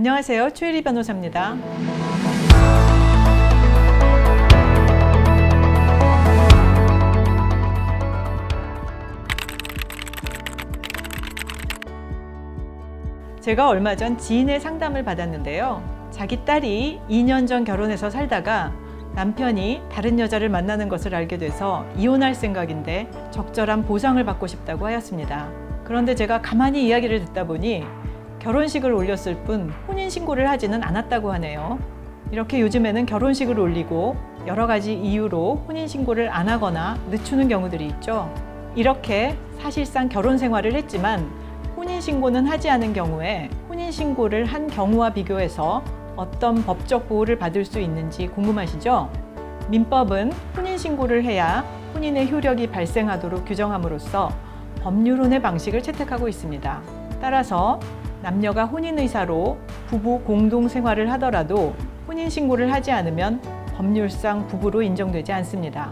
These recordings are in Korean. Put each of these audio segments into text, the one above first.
안녕하세요. 최혜리 변호사입니다. 제가 얼마 전 지인의 상담을 받았는데요. 자기 딸이 2년 전 결혼해서 살다가 남편이 다른 여자를 만나는 것을 알게 돼서 이혼할 생각인데 적절한 보상을 받고 싶다고 하였습니다. 그런데 제가 가만히 이야기를 듣다 보니 결혼식을 올렸을 뿐 혼인신고를 하지는 않았다고 하네요. 이렇게 요즘에는 결혼식을 올리고 여러 가지 이유로 혼인신고를 안 하거나 늦추는 경우들이 있죠. 이렇게 사실상 결혼 생활을 했지만 혼인신고는 하지 않은 경우에 혼인신고를 한 경우와 비교해서 어떤 법적 보호를 받을 수 있는지 궁금하시죠? 민법은 혼인신고를 해야 혼인의 효력이 발생하도록 규정함으로써 법률혼의 방식을 채택하고 있습니다. 따라서 남녀가 혼인의사로 부부 공동생활을 하더라도 혼인신고를 하지 않으면 법률상 부부로 인정되지 않습니다.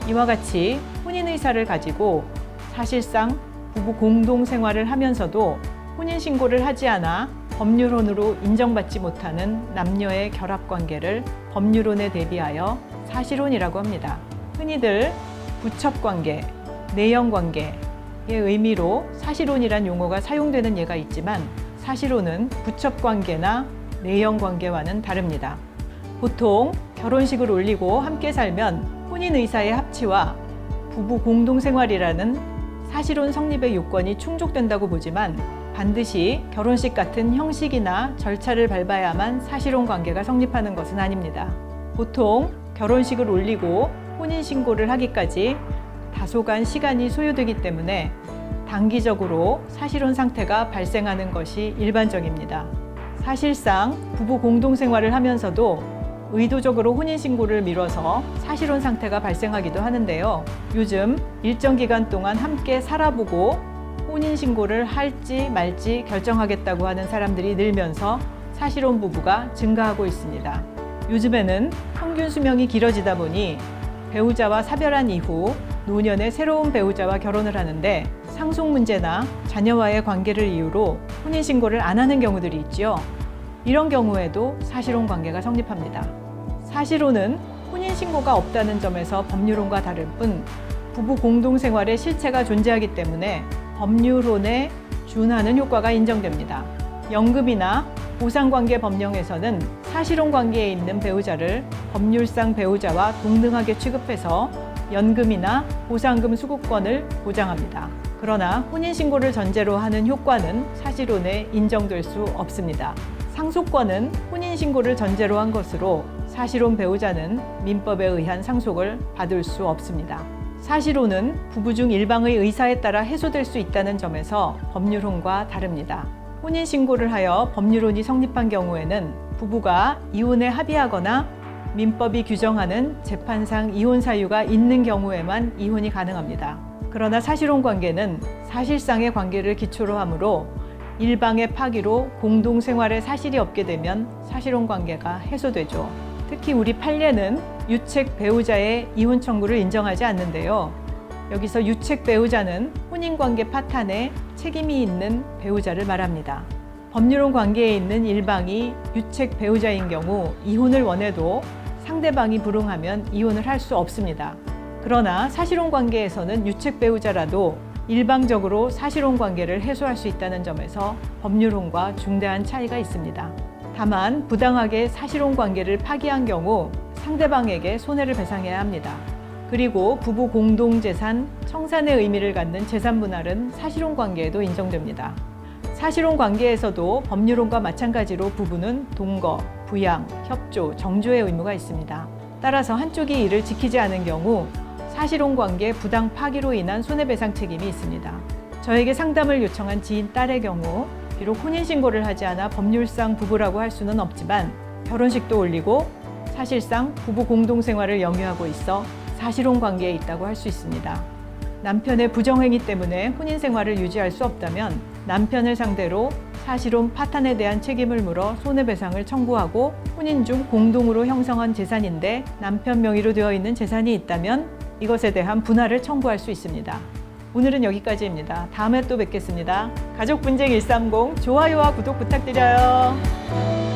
이와 같이 혼인의사를 가지고 사실상 부부 공동생활을 하면서도 혼인신고를 하지 않아 법률혼으로 인정받지 못하는 남녀의 결합관계를 법률혼에 대비하여 사실혼이라고 합니다. 흔히들 부첩관계, 내연관계의 의미로 사실혼이란 용어가 사용되는 예가 있지만 사실혼은 부첩관계나 내연관계와는 다릅니다. 보통 결혼식을 올리고 함께 살면 혼인의사의 합치와 부부 공동생활이라는 사실혼 성립의 요건이 충족된다고 보지만 반드시 결혼식 같은 형식이나 절차를 밟아야만 사실혼 관계가 성립하는 것은 아닙니다. 보통 결혼식을 올리고 혼인신고를 하기까지 다소간 시간이 소요되기 때문에 단기적으로 사실혼 상태가 발생하는 것이 일반적입니다. 사실상 부부 공동생활을 하면서도 의도적으로 혼인신고를 미뤄서 사실혼 상태가 발생하기도 하는데요. 요즘 일정 기간 동안 함께 살아보고 혼인신고를 할지 말지 결정하겠다고 하는 사람들이 늘면서 사실혼 부부가 증가하고 있습니다. 요즘에는 평균 수명이 길어지다 보니 배우자와 사별한 이후 노년에 새로운 배우자와 결혼을 하는데 상속 문제나 자녀와의 관계를 이유로 혼인신고를 안 하는 경우들이 있지요. 이런 경우에도 사실혼 관계가 성립합니다. 사실혼은 혼인신고가 없다는 점에서 법률혼과 다를 뿐 부부 공동생활의 실체가 존재하기 때문에 법률혼에 준하는 효과가 인정됩니다. 연금이나 보상관계 법령에서는 사실혼 관계에 있는 배우자를 법률상 배우자와 동등하게 취급해서 연금이나 보상금 수급권을 보장합니다. 그러나 혼인신고를 전제로 하는 효과는 사실혼에 인정될 수 없습니다. 상속권은 혼인신고를 전제로 한 것으로 사실혼 배우자는 민법에 의한 상속을 받을 수 없습니다. 사실혼은 부부 중 일방의 의사에 따라 해소될 수 있다는 점에서 법률혼과 다릅니다. 혼인신고를 하여 법률혼이 성립한 경우에는 부부가 이혼에 합의하거나 민법이 규정하는 재판상 이혼 사유가 있는 경우에만 이혼이 가능합니다. 그러나 사실혼 관계는 사실상의 관계를 기초로 하므로 일방의 파기로 공동생활에 사실이 없게 되면 사실혼 관계가 해소되죠. 특히 우리 판례는 유책 배우자의 이혼 청구를 인정하지 않는데요. 여기서 유책 배우자는 혼인관계 파탄에 책임이 있는 배우자를 말합니다. 법률혼 관계에 있는 일방이 유책 배우자인 경우 이혼을 원해도 상대방이 불응하면 이혼을 할 수 없습니다. 그러나 사실혼 관계에서는 유책 배우자라도 일방적으로 사실혼 관계를 해소할 수 있다는 점에서 법률혼과 중대한 차이가 있습니다. 다만 부당하게 사실혼 관계를 파기한 경우 상대방에게 손해를 배상해야 합니다. 그리고 부부 공동재산, 청산의 의미를 갖는 재산 분할은 사실혼 관계에도 인정됩니다. 사실혼 관계에서도 법률혼과 마찬가지로 부부는 동거, 부양, 협조, 정조의 의무가 있습니다. 따라서 한쪽이 이를 지키지 않은 경우 사실혼 관계 부당 파기로 인한 손해배상 책임이 있습니다. 저에게 상담을 요청한 지인 딸의 경우 비록 혼인신고를 하지 않아 법률상 부부라고 할 수는 없지만 결혼식도 올리고 사실상 부부 공동생활을 영유하고 있어 사실혼 관계에 있다고 할 수 있습니다. 남편의 부정행위 때문에 혼인생활을 유지할 수 없다면 남편을 상대로 사실혼 파탄에 대한 책임을 물어 손해배상을 청구하고 혼인 중 공동으로 형성한 재산인데 남편 명의로 되어 있는 재산이 있다면 이것에 대한 분할을 청구할 수 있습니다. 오늘은 여기까지입니다. 다음에 또 뵙겠습니다. 가족분쟁 130 좋아요와 구독 부탁드려요.